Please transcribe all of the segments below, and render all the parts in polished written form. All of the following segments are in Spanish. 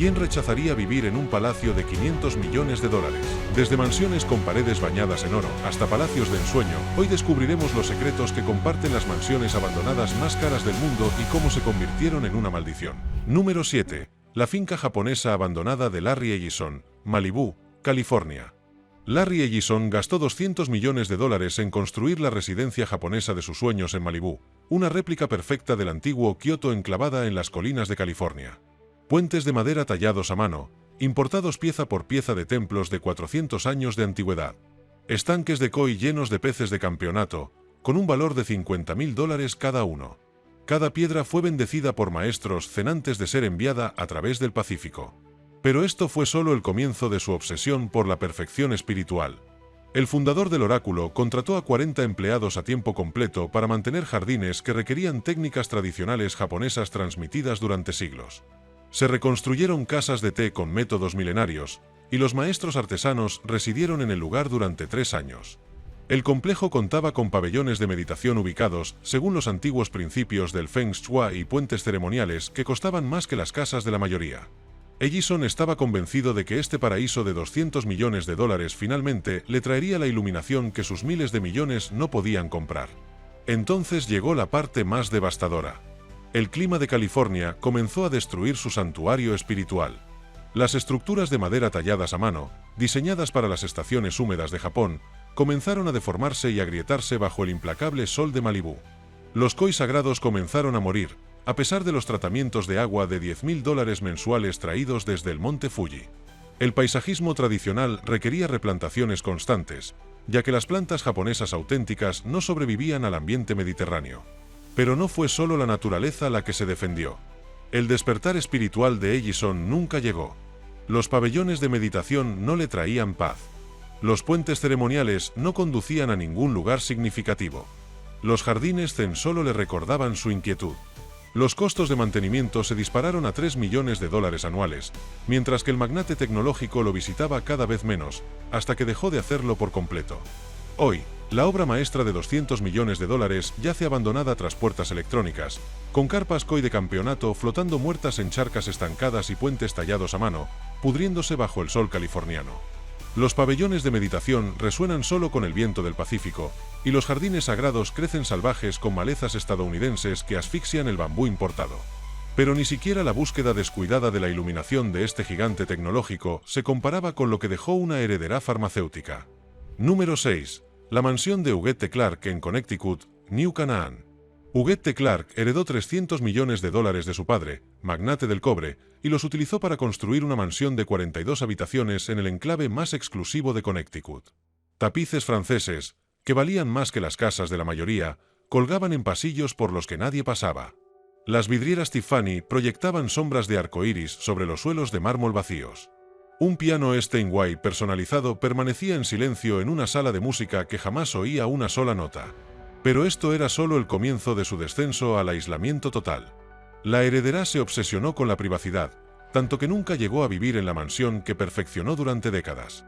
¿Quién rechazaría vivir en un palacio de 500 millones de dólares? Desde mansiones con paredes bañadas en oro hasta palacios de ensueño, hoy descubriremos los secretos que comparten las mansiones abandonadas más caras del mundo y cómo se convirtieron en una maldición. Número 7. La finca japonesa abandonada de Larry Ellison, Malibú, California. Larry Ellison gastó 200 millones de dólares en construir la residencia japonesa de sus sueños en Malibú, una réplica perfecta del antiguo Kyoto enclavada en las colinas de California. Puentes de madera tallados a mano, importados pieza por pieza de templos de 400 años de antigüedad. Estanques de koi llenos de peces de campeonato, con un valor de $50.000 cada uno. Cada piedra fue bendecida por maestros cenantes de ser enviada a través del Pacífico. Pero esto fue solo el comienzo de su obsesión por la perfección espiritual. El fundador del oráculo contrató a 40 empleados a tiempo completo para mantener jardines que requerían técnicas tradicionales japonesas transmitidas durante siglos. Se reconstruyeron casas de té con métodos milenarios, y los maestros artesanos residieron en el lugar durante 3 años. El complejo contaba con pabellones de meditación ubicados según los antiguos principios del Feng Shui y puentes ceremoniales que costaban más que las casas de la mayoría. Ellison estaba convencido de que este paraíso de 200 millones de dólares finalmente le traería la iluminación que sus miles de millones no podían comprar. Entonces llegó la parte más devastadora. El clima de California comenzó a destruir su santuario espiritual. Las estructuras de madera talladas a mano, diseñadas para las estaciones húmedas de Japón, comenzaron a deformarse y agrietarse bajo el implacable sol de Malibú. Los koi sagrados comenzaron a morir, a pesar de los tratamientos de agua de $10.000 mensuales traídos desde el monte Fuji. El paisajismo tradicional requería replantaciones constantes, ya que las plantas japonesas auténticas no sobrevivían al ambiente mediterráneo. Pero no fue solo la naturaleza la que se defendió. El despertar espiritual de Ellison nunca llegó. Los pabellones de meditación no le traían paz. Los puentes ceremoniales no conducían a ningún lugar significativo. Los jardines zen solo le recordaban su inquietud. Los costos de mantenimiento se dispararon a $3 millones anuales, mientras que el magnate tecnológico lo visitaba cada vez menos, hasta que dejó de hacerlo por completo. Hoy, la obra maestra de $200 millones yace abandonada tras puertas electrónicas, con carpas koi de campeonato flotando muertas en charcas estancadas y puentes tallados a mano, pudriéndose bajo el sol californiano. Los pabellones de meditación resuenan solo con el viento del Pacífico, y los jardines sagrados crecen salvajes con malezas estadounidenses que asfixian el bambú importado. Pero ni siquiera la búsqueda descuidada de la iluminación de este gigante tecnológico se comparaba con lo que dejó una heredera farmacéutica. Número 6. La mansión de Huguette Clark en Connecticut, New Canaan. Huguette Clark heredó $300 millones de su padre, magnate del cobre, y los utilizó para construir una mansión de 42 habitaciones en el enclave más exclusivo de Connecticut. Tapices franceses, que valían más que las casas de la mayoría, colgaban en pasillos por los que nadie pasaba. Las vidrieras Tiffany proyectaban sombras de arcoíris sobre los suelos de mármol vacíos. Un piano Steinway personalizado permanecía en silencio en una sala de música que jamás oía una sola nota. Pero esto era solo el comienzo de su descenso al aislamiento total. La heredera se obsesionó con la privacidad, tanto que nunca llegó a vivir en la mansión que perfeccionó durante décadas.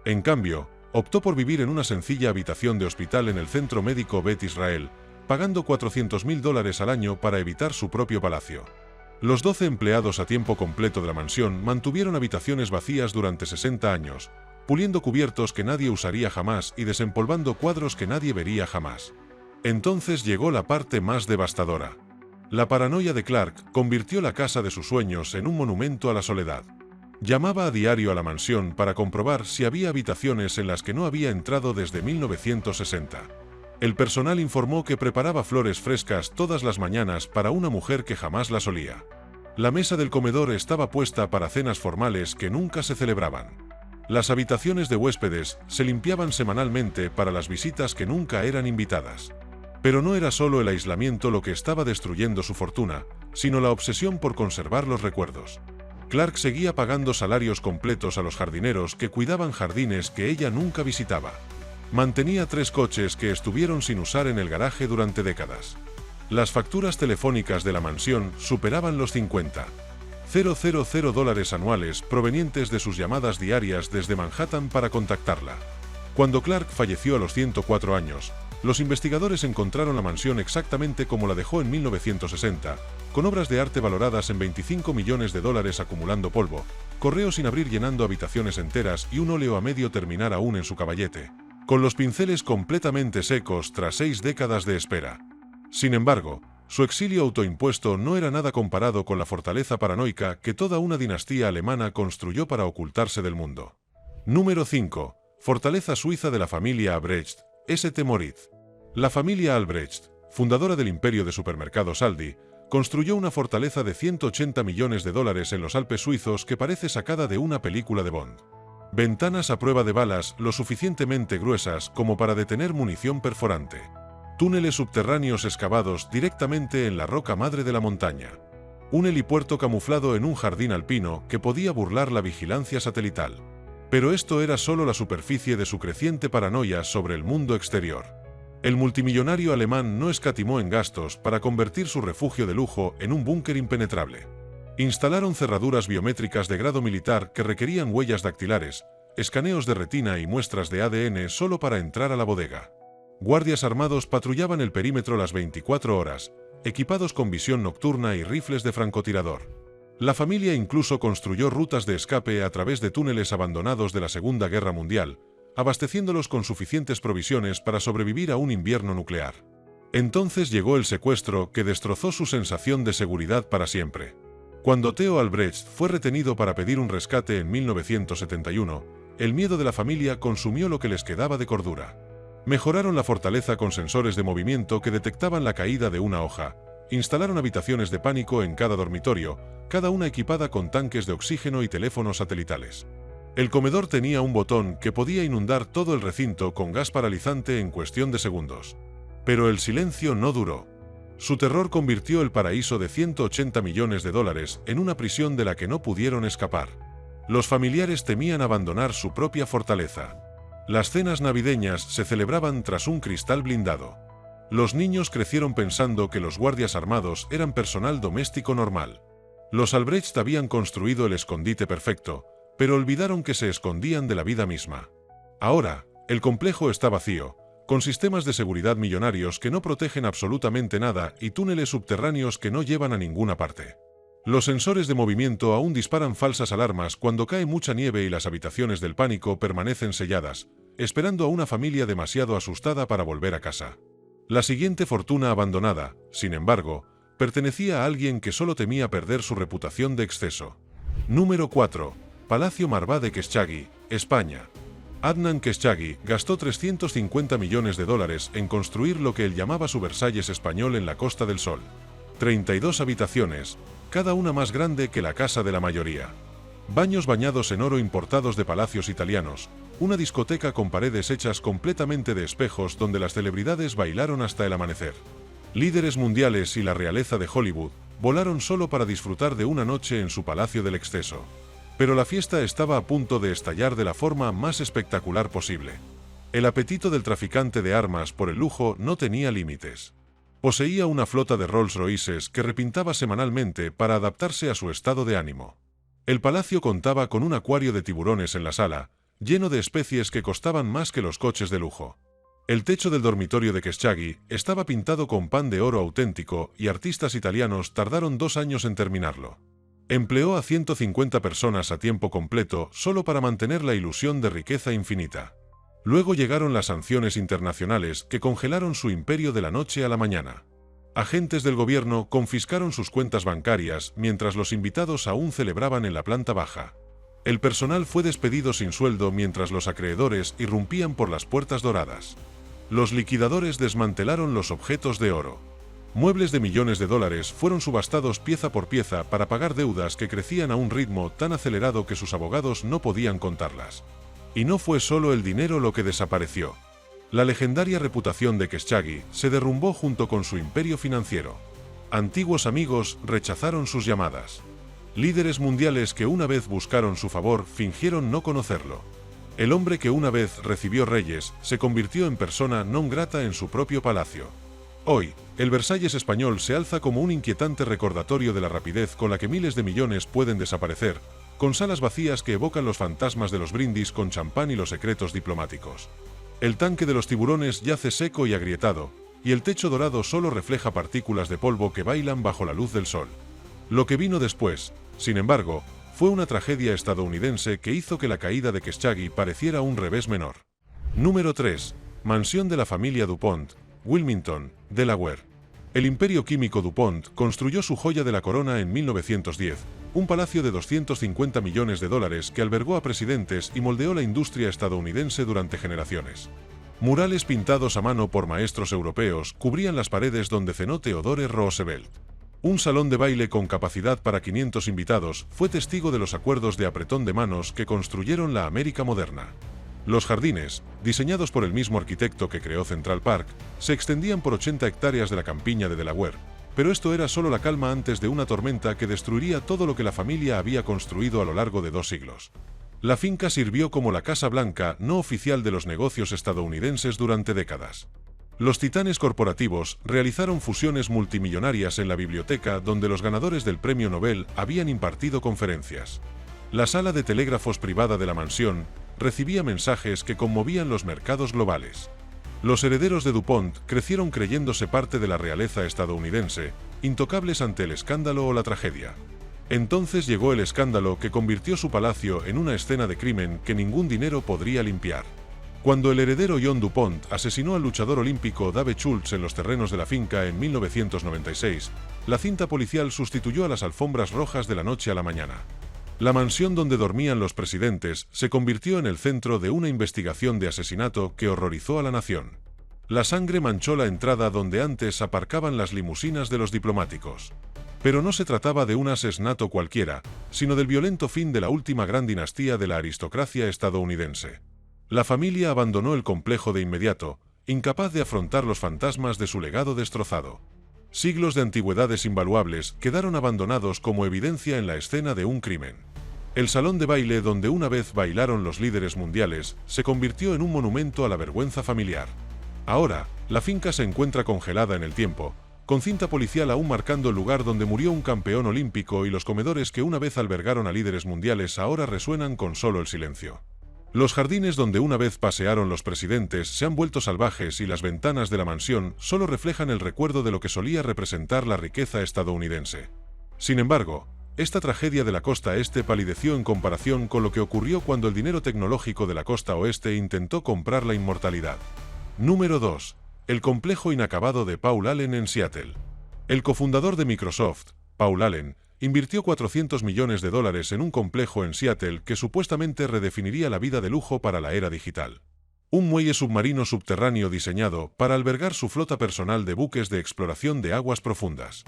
En cambio, optó por vivir en una sencilla habitación de hospital en el centro médico Beth Israel, pagando $400.000 al año para evitar su propio palacio. Los 12 empleados a tiempo completo de la mansión mantuvieron habitaciones vacías durante 60 años, puliendo cubiertos que nadie usaría jamás y desempolvando cuadros que nadie vería jamás. Entonces llegó la parte más devastadora. La paranoia de Clark convirtió la casa de sus sueños en un monumento a la soledad. Llamaba a diario a la mansión para comprobar si había habitaciones en las que no había entrado desde 1960. El personal informó que preparaba flores frescas todas las mañanas para una mujer que jamás las olía. La mesa del comedor estaba puesta para cenas formales que nunca se celebraban. Las habitaciones de huéspedes se limpiaban semanalmente para las visitas que nunca eran invitadas. Pero no era solo el aislamiento lo que estaba destruyendo su fortuna, sino la obsesión por conservar los recuerdos. Clark seguía pagando salarios completos a los jardineros que cuidaban jardines que ella nunca visitaba. Mantenía 3 coches que estuvieron sin usar en el garaje durante décadas. Las facturas telefónicas de la mansión superaban los $50.000 anuales provenientes de sus llamadas diarias desde Manhattan para contactarla. Cuando Clark falleció a los 104 años, Los investigadores encontraron la mansión exactamente como la dejó en 1960, con obras de arte valoradas en 25 millones de dólares acumulando polvo, correos sin abrir llenando habitaciones enteras y un óleo a medio terminar aún en su caballete, con los pinceles completamente secos tras 6 décadas de espera. Sin embargo, su exilio autoimpuesto no era nada comparado con la fortaleza paranoica que toda una dinastía alemana construyó para ocultarse del mundo. Número 5. Fortaleza suiza de la familia Albrecht, St. Moritz. La familia Albrecht, fundadora del imperio de supermercados Aldi, construyó una fortaleza de 180 millones de dólares en los Alpes suizos que parece sacada de una película de Bond. Ventanas a prueba de balas lo suficientemente gruesas como para detener munición perforante. Túneles subterráneos excavados directamente en la roca madre de la montaña. Un helipuerto camuflado en un jardín alpino que podía burlar la vigilancia satelital. Pero esto era solo la superficie de su creciente paranoia sobre el mundo exterior. El multimillonario alemán no escatimó en gastos para convertir su refugio de lujo en un búnker impenetrable. Instalaron cerraduras biométricas de grado militar que requerían huellas dactilares, escaneos de retina y muestras de ADN solo para entrar a la bodega. Guardias armados patrullaban el perímetro las 24 horas, equipados con visión nocturna y rifles de francotirador. La familia incluso construyó rutas de escape a través de túneles abandonados de la Segunda Guerra Mundial, abasteciéndolos con suficientes provisiones para sobrevivir a un invierno nuclear. Entonces llegó el secuestro que destrozó su sensación de seguridad para siempre. Cuando Theo Albrecht fue retenido para pedir un rescate en 1971, el miedo de la familia consumió lo que les quedaba de cordura. Mejoraron la fortaleza con sensores de movimiento que detectaban la caída de una hoja, instalaron habitaciones de pánico en cada dormitorio, cada una equipada con tanques de oxígeno y teléfonos satelitales. El comedor tenía un botón que podía inundar todo el recinto con gas paralizante en cuestión de segundos. Pero el silencio no duró. Su terror convirtió el paraíso de 180 millones de dólares en una prisión de la que no pudieron escapar. Los familiares temían abandonar su propia fortaleza. Las cenas navideñas se celebraban tras un cristal blindado. Los niños crecieron pensando que los guardias armados eran personal doméstico normal. Los Albrecht habían construido el escondite perfecto, pero olvidaron que se escondían de la vida misma. Ahora, el complejo está vacío, con sistemas de seguridad millonarios que no protegen absolutamente nada y túneles subterráneos que no llevan a ninguna parte. Los sensores de movimiento aún disparan falsas alarmas cuando cae mucha nieve y las habitaciones del pánico permanecen selladas, esperando a una familia demasiado asustada para volver a casa. La siguiente fortuna abandonada, sin embargo, pertenecía a alguien que solo temía perder su reputación de exceso. Número 4. Palacio Marvá de Khashoggi, España. Adnan Khashoggi gastó 350 millones de dólares en construir lo que él llamaba su Versalles español en la Costa del Sol. 32 habitaciones, cada una más grande que la casa de la mayoría. Baños bañados en oro importados de palacios italianos, una discoteca con paredes hechas completamente de espejos donde las celebridades bailaron hasta el amanecer. Líderes mundiales y la realeza de Hollywood volaron solo para disfrutar de una noche en su palacio del exceso. Pero la fiesta estaba a punto de estallar de la forma más espectacular posible. El apetito del traficante de armas por el lujo no tenía límites. Poseía una flota de Rolls Royces que repintaba semanalmente para adaptarse a su estado de ánimo. El palacio contaba con un acuario de tiburones en la sala, lleno de especies que costaban más que los coches de lujo. El techo del dormitorio de Khashoggi estaba pintado con pan de oro auténtico y artistas italianos tardaron 2 años en terminarlo. Empleó a 150 personas a tiempo completo solo para mantener la ilusión de riqueza infinita. Luego llegaron las sanciones internacionales que congelaron su imperio de la noche a la mañana. Agentes del gobierno confiscaron sus cuentas bancarias mientras los invitados aún celebraban en la planta baja. El personal fue despedido sin sueldo mientras los acreedores irrumpían por las puertas doradas. Los liquidadores desmantelaron los objetos de oro. Muebles de millones de dólares fueron subastados pieza por pieza para pagar deudas que crecían a un ritmo tan acelerado que sus abogados no podían contarlas. Y no fue solo el dinero lo que desapareció. La legendaria reputación de Khashoggi se derrumbó junto con su imperio financiero. Antiguos amigos rechazaron sus llamadas. Líderes mundiales que una vez buscaron su favor fingieron no conocerlo. El hombre que una vez recibió reyes se convirtió en persona non grata en su propio palacio. Hoy, el Versalles español se alza como un inquietante recordatorio de la rapidez con la que miles de millones pueden desaparecer, con salas vacías que evocan los fantasmas de los brindis con champán y los secretos diplomáticos. El tanque de los tiburones yace seco y agrietado, y el techo dorado solo refleja partículas de polvo que bailan bajo la luz del sol. Lo que vino después, sin embargo, fue una tragedia estadounidense que hizo que la caída de Khashoggi pareciera un revés menor. Número 3. Mansión de la familia DuPont, Wilmington, Delaware. El imperio químico DuPont construyó su joya de la corona en 1910, un palacio de 250 millones de dólares que albergó a presidentes y moldeó la industria estadounidense durante generaciones. Murales pintados a mano por maestros europeos cubrían las paredes donde cenó Theodore Roosevelt. Un salón de baile con capacidad para 500 invitados fue testigo de los acuerdos de apretón de manos que construyeron la América moderna. Los jardines, diseñados por el mismo arquitecto que creó Central Park, se extendían por 80 hectáreas de la campiña de Delaware, pero esto era solo la calma antes de una tormenta que destruiría todo lo que la familia había construido a lo largo de 2 siglos. La finca sirvió como la Casa Blanca no oficial de los negocios estadounidenses durante décadas. Los titanes corporativos realizaron fusiones multimillonarias en la biblioteca donde los ganadores del premio Nobel habían impartido conferencias. La sala de telégrafos privada de la mansión recibía mensajes que conmovían los mercados globales. Los herederos de DuPont crecieron creyéndose parte de la realeza estadounidense, intocables ante el escándalo o la tragedia. Entonces llegó el escándalo que convirtió su palacio en una escena de crimen que ningún dinero podría limpiar. Cuando el heredero John DuPont asesinó al luchador olímpico Dave Schultz en los terrenos de la finca en 1996, la cinta policial sustituyó a las alfombras rojas de la noche a la mañana. La mansión donde dormían los presidentes se convirtió en el centro de una investigación de asesinato que horrorizó a la nación. La sangre manchó la entrada donde antes aparcaban las limusinas de los diplomáticos. Pero no se trataba de un asesinato cualquiera, sino del violento fin de la última gran dinastía de la aristocracia estadounidense. La familia abandonó el complejo de inmediato, incapaz de afrontar los fantasmas de su legado destrozado. Siglos de antigüedades invaluables quedaron abandonados como evidencia en la escena de un crimen. El salón de baile donde una vez bailaron los líderes mundiales se convirtió en un monumento a la vergüenza familiar. Ahora, la finca se encuentra congelada en el tiempo, con cinta policial aún marcando el lugar donde murió un campeón olímpico y los comedores que una vez albergaron a líderes mundiales ahora resuenan con solo el silencio. Los jardines donde una vez pasearon los presidentes se han vuelto salvajes y las ventanas de la mansión solo reflejan el recuerdo de lo que solía representar la riqueza estadounidense. Sin embargo, esta tragedia de la costa este palideció en comparación con lo que ocurrió cuando el dinero tecnológico de la costa oeste intentó comprar la inmortalidad. Número 2. El complejo inacabado de Paul Allen en Seattle. El cofundador de Microsoft, Paul Allen, invirtió $400 millones en un complejo en Seattle que supuestamente redefiniría la vida de lujo para la era digital. Un muelle submarino subterráneo diseñado para albergar su flota personal de buques de exploración de aguas profundas.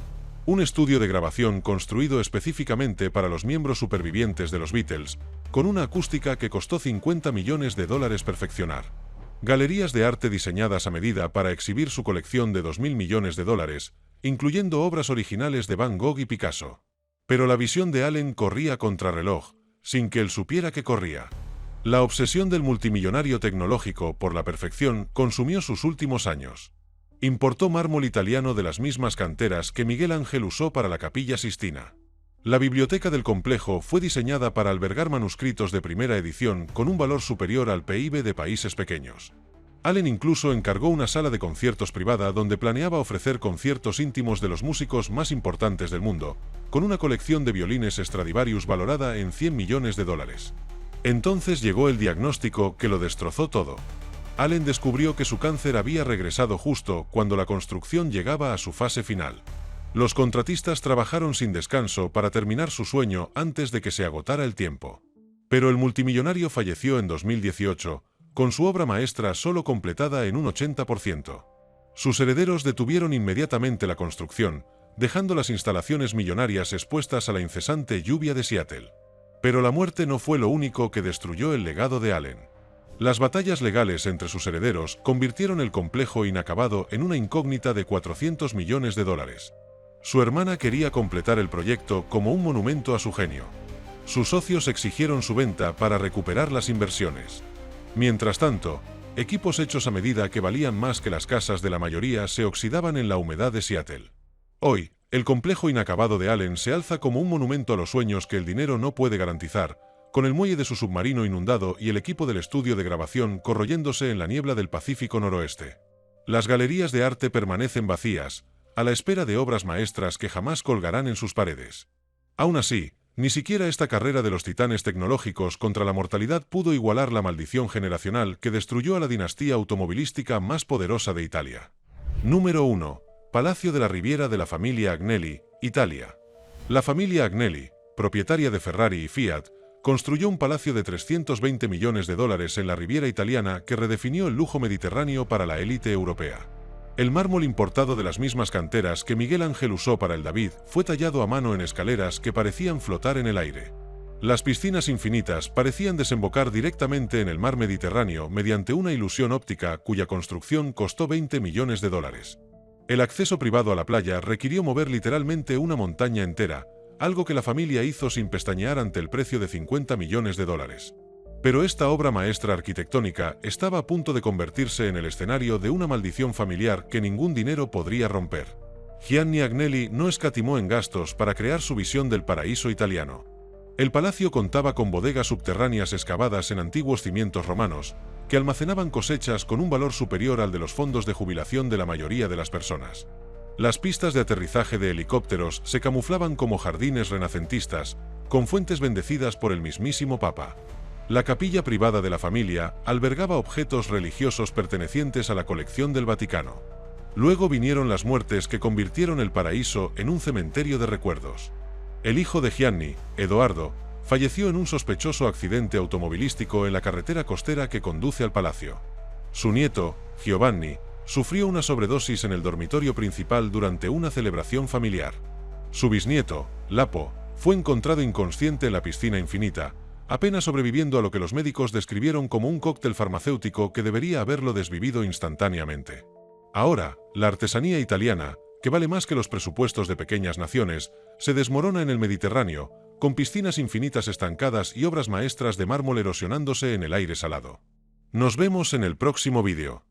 Un estudio de grabación construido específicamente para los miembros supervivientes de los Beatles, con una acústica que costó $50 millones perfeccionar. Galerías de arte diseñadas a medida para exhibir su colección de $2.000 millones, incluyendo obras originales de Van Gogh y Picasso. Pero la visión de Allen corría contrarreloj, sin que él supiera que corría. La obsesión del multimillonario tecnológico por la perfección consumió sus últimos años. Importó mármol italiano de las mismas canteras que Miguel Ángel usó para la Capilla Sistina. La biblioteca del complejo fue diseñada para albergar manuscritos de primera edición con un valor superior al PIB de países pequeños. Allen incluso encargó una sala de conciertos privada donde planeaba ofrecer conciertos íntimos de los músicos más importantes del mundo, con una colección de violines Stradivarius valorada en $100 millones. Entonces llegó el diagnóstico que lo destrozó todo. Allen descubrió que su cáncer había regresado justo cuando la construcción llegaba a su fase final. Los contratistas trabajaron sin descanso para terminar su sueño antes de que se agotara el tiempo. Pero el multimillonario falleció en 2018, con su obra maestra solo completada en un 80%. Sus herederos detuvieron inmediatamente la construcción, dejando las instalaciones millonarias expuestas a la incesante lluvia de Seattle. Pero la muerte no fue lo único que destruyó el legado de Allen. Las batallas legales entre sus herederos convirtieron el complejo inacabado en una incógnita de $400 millones. Su hermana quería completar el proyecto como un monumento a su genio. Sus socios exigieron su venta para recuperar las inversiones. Mientras tanto, equipos hechos a medida que valían más que las casas de la mayoría se oxidaban en la humedad de Seattle. Hoy, el complejo inacabado de Allen se alza como un monumento a los sueños que el dinero no puede garantizar, con el muelle de su submarino inundado y el equipo del estudio de grabación corroyéndose en la niebla del Pacífico noroeste. Las galerías de arte permanecen vacías, a la espera de obras maestras que jamás colgarán en sus paredes. Aún así, ni siquiera esta carrera de los titanes tecnológicos contra la mortalidad pudo igualar la maldición generacional que destruyó a la dinastía automovilística más poderosa de Italia. Número 1. Palacio de la Riviera de la familia Agnelli, Italia. La familia Agnelli, propietaria de Ferrari y Fiat, construyó un palacio de 320 millones de dólares en la Riviera italiana que redefinió el lujo mediterráneo para la élite europea. El mármol importado de las mismas canteras que Miguel Ángel usó para el David fue tallado a mano en escaleras que parecían flotar en el aire. Las piscinas infinitas parecían desembocar directamente en el mar Mediterráneo mediante una ilusión óptica cuya construcción costó 20 millones de dólares. El acceso privado a la playa requirió mover literalmente una montaña entera, algo que la familia hizo sin pestañear ante el precio de 50 millones de dólares. Pero esta obra maestra arquitectónica estaba a punto de convertirse en el escenario de una maldición familiar que ningún dinero podría romper. Gianni Agnelli no escatimó en gastos para crear su visión del paraíso italiano. El palacio contaba con bodegas subterráneas excavadas en antiguos cimientos romanos, que almacenaban cosechas con un valor superior al de los fondos de jubilación de la mayoría de las personas. Las pistas de aterrizaje de helicópteros se camuflaban como jardines renacentistas, con fuentes bendecidas por el mismísimo Papa. La capilla privada de la familia albergaba objetos religiosos pertenecientes a la colección del Vaticano. Luego vinieron las muertes que convirtieron el paraíso en un cementerio de recuerdos. El hijo de Gianni, Edoardo, falleció en un sospechoso accidente automovilístico en la carretera costera que conduce al palacio. Su nieto, Giovanni, sufrió una sobredosis en el dormitorio principal durante una celebración familiar. Su bisnieto, Lapo, fue encontrado inconsciente en la piscina infinita, apenas sobreviviendo a lo que los médicos describieron como un cóctel farmacéutico que debería haberlo desvivido instantáneamente. Ahora, la artesanía italiana, que vale más que los presupuestos de pequeñas naciones, se desmorona en el Mediterráneo, con piscinas infinitas estancadas y obras maestras de mármol erosionándose en el aire salado. Nos vemos en el próximo vídeo.